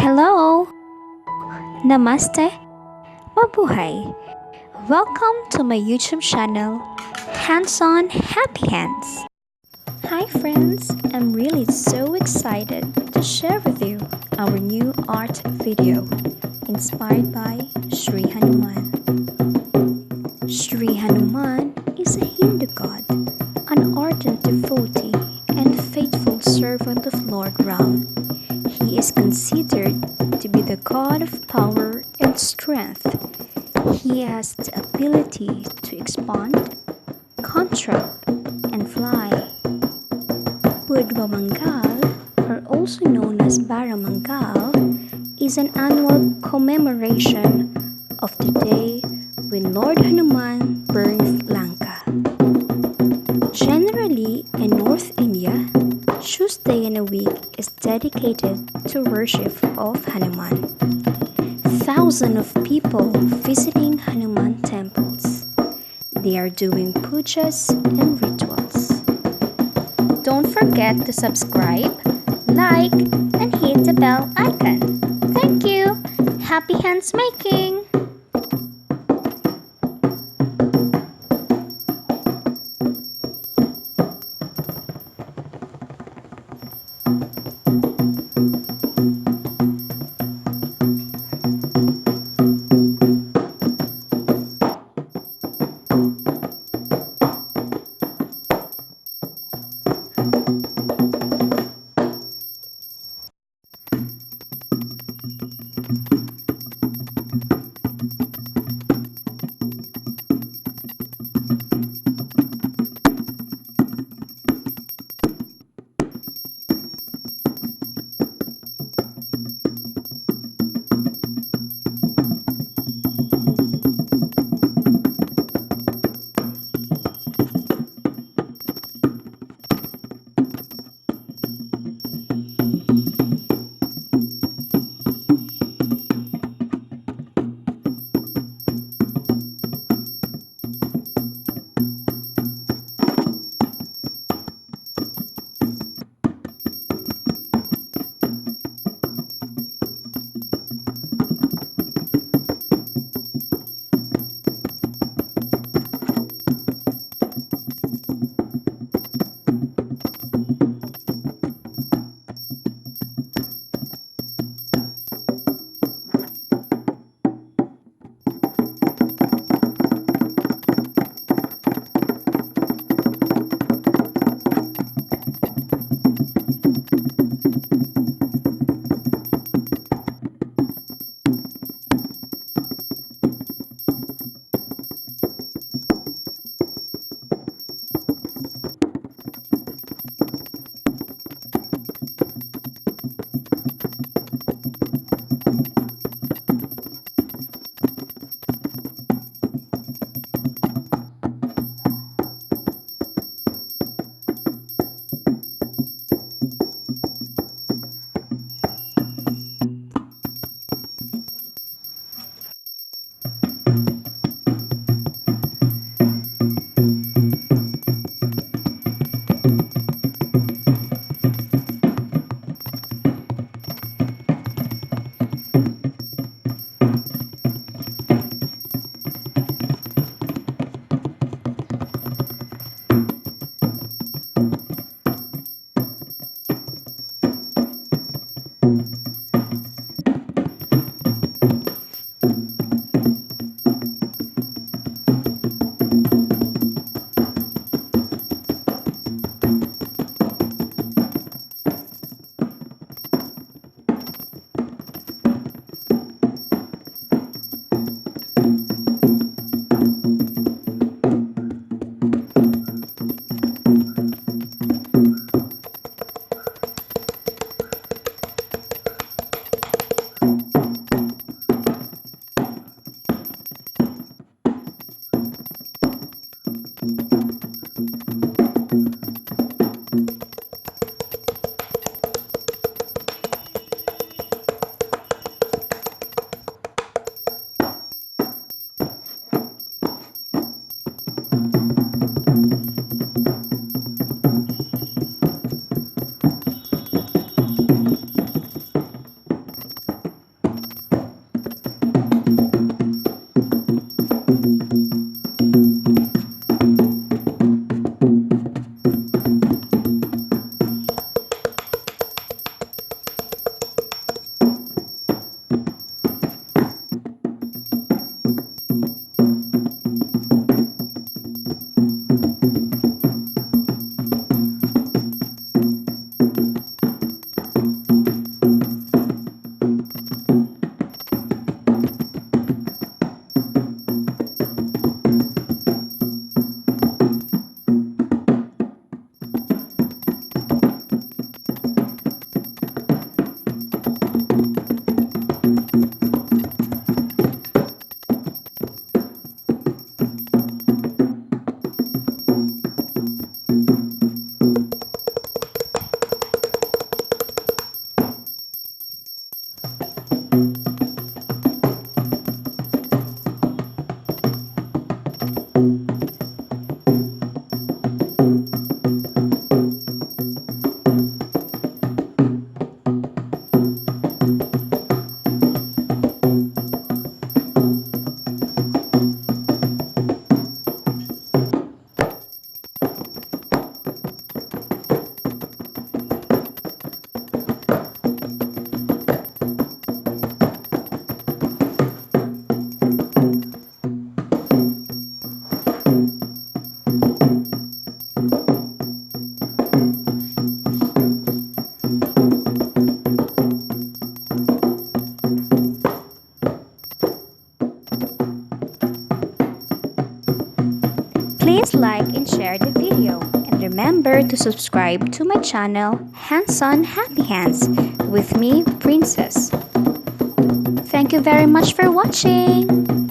Hello! Namaste! Mabuhay! Welcome to my YouTube channel, Hands on Happy Hands! Hi friends! I'm really so excited to share with you our new art video inspired by Shri Hanuman. Shri Hanuman is a Hindu god, an ardent devotee and faithful servant of Lord Ram. He is considered to be the god of power and strength. He has the ability to expand, contract, and fly. Budhwa Mangal, or also known as Mangal, is an annual commemoration of the day when Lord Hanuman burned Lanka. Generally, in North India, Tuesday in a week is dedicated to worship of Hanuman. Thousands of people visiting Hanuman temples. They are doing pujas and rituals. Don't forget to subscribe, like, and hit the bell icon. Thank you! Happy hands making! Please like and share the video. And remember to subscribe to my channel, Hands on Happy Hands, with me, Princess. Thank you very much for watching.